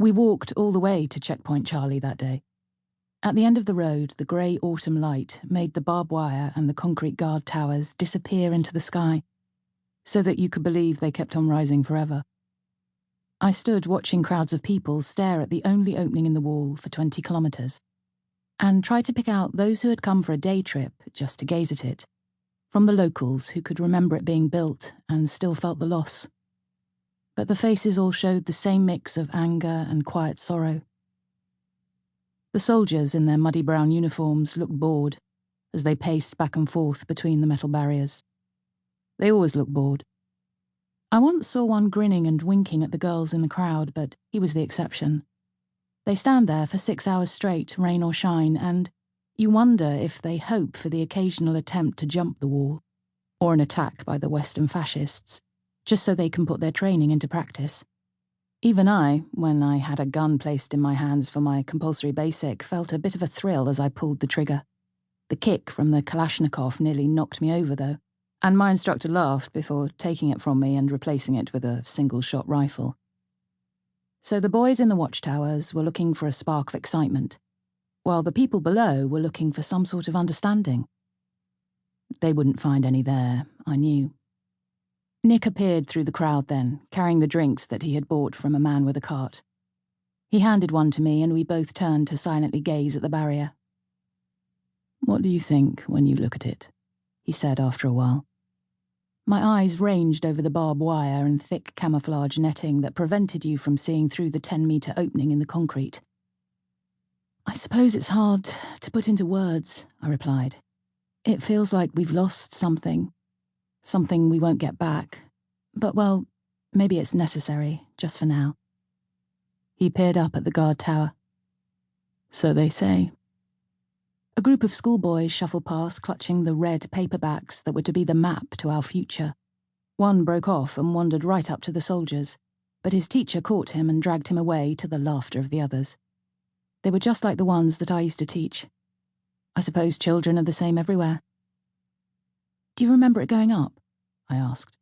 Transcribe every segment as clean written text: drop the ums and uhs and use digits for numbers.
We walked all the way to Checkpoint Charlie that day. At the end of the road, the grey autumn light made the barbed wire and the concrete guard towers disappear into the sky, so that you could believe they kept on rising forever. I stood watching crowds of people stare at the only opening in the wall for 20 kilometres, and tried to pick out those who had come for a day trip just to gaze at it, from the locals who could remember it being built and still felt the loss. But the faces all showed the same mix of anger and quiet sorrow. The soldiers in their muddy brown uniforms looked bored as they paced back and forth between the metal barriers. They always looked bored. I once saw one grinning and winking at the girls in the crowd, but he was the exception. They stand there for 6 hours straight, rain or shine, and you wonder if they hope for the occasional attempt to jump the wall, or an attack by the Western fascists, just so they can put their training into practice. Even I, when I had a gun placed in my hands for my compulsory basic, felt a bit of a thrill as I pulled the trigger. The kick from the Kalashnikov nearly knocked me over, though, and my instructor laughed before taking it from me and replacing it with a single-shot rifle. So the boys in the watchtowers were looking for a spark of excitement, while the people below were looking for some sort of understanding. They wouldn't find any there, I knew. Nick appeared through the crowd then, carrying the drinks that he had bought from a man with a cart. He handed one to me and we both turned to silently gaze at the barrier. "What do you think when you look at it?" he said after a while. My eyes ranged over the barbed wire and thick camouflage netting that prevented you from seeing through the 10-metre opening in the concrete. "I suppose it's hard to put into words," I replied. "It feels like we've lost something we won't get back. But, well, maybe it's necessary, just for now." He peered up at the guard tower. "So they say." A group of schoolboys shuffled past, clutching the red paperbacks that were to be the map to our future. One broke off and wandered right up to the soldiers, but his teacher caught him and dragged him away to the laughter of the others. They were just like the ones that I used to teach. I suppose children are the same everywhere. "Do you remember it going up?" I asked.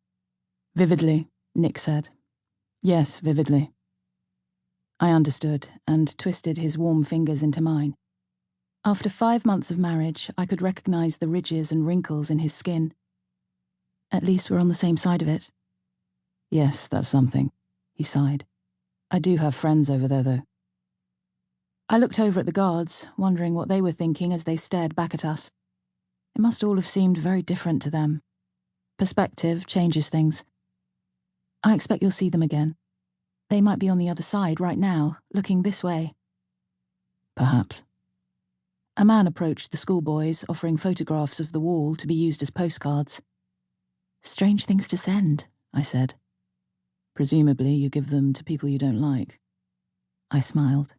"Vividly," Nick said. "Yes, vividly." I understood and twisted his warm fingers into mine. After 5 months of marriage, I could recognize the ridges and wrinkles in his skin. "At least we're on the same side of it." "Yes, that's something," he sighed. "I do have friends over there, though." I looked over at the guards, wondering what they were thinking as they stared back at us. It must all have seemed very different to them. Perspective changes things. "I expect you'll see them again. They might be on the other side right now, looking this way." "Perhaps." A man approached the schoolboys, offering photographs of the wall to be used as postcards. "Strange things to send," I said. "Presumably you give them to people you don't like." I smiled.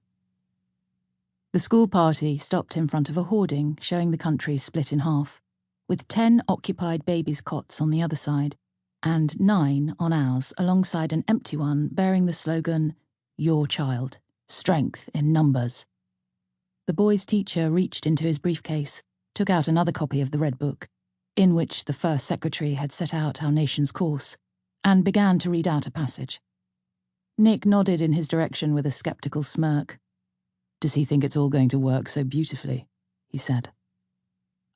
The school party stopped in front of a hoarding showing the country split in half, with 10 occupied babies' cots on the other side, and 9 on ours alongside an empty one bearing the slogan, "Your child, strength in numbers." The boy's teacher reached into his briefcase, took out another copy of the Red Book, in which the first secretary had set out our nation's course, and began to read out a passage. Nick nodded in his direction with a skeptical smirk. "Does he think it's all going to work so beautifully?" he said.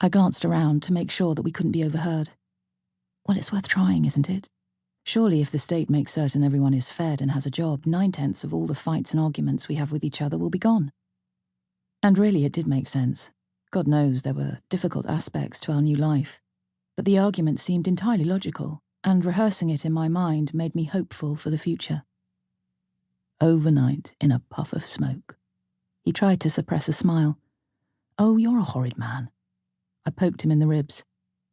I glanced around to make sure that we couldn't be overheard. "Well, it's worth trying, isn't it? Surely if the state makes certain everyone is fed and has a job, 9/10 of all the fights and arguments we have with each other will be gone." And really it did make sense. God knows there were difficult aspects to our new life, but the argument seemed entirely logical, and rehearsing it in my mind made me hopeful for the future. "Overnight in a puff of smoke." He tried to suppress a smile. "Oh, you're a horrid man." I poked him in the ribs.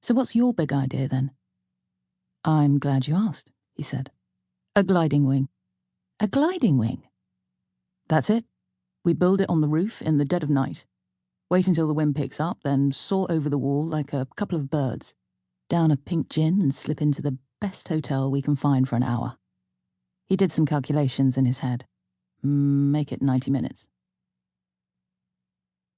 "So what's your big idea, then?" "I'm glad you asked," he said. "A gliding wing." "A gliding wing?" "That's it. We build it on the roof in the dead of night. Wait until the wind picks up, then soar over the wall like a couple of birds, down a pink gin and slip into the best hotel we can find for an hour." He did some calculations in his head. "Make it 90 minutes.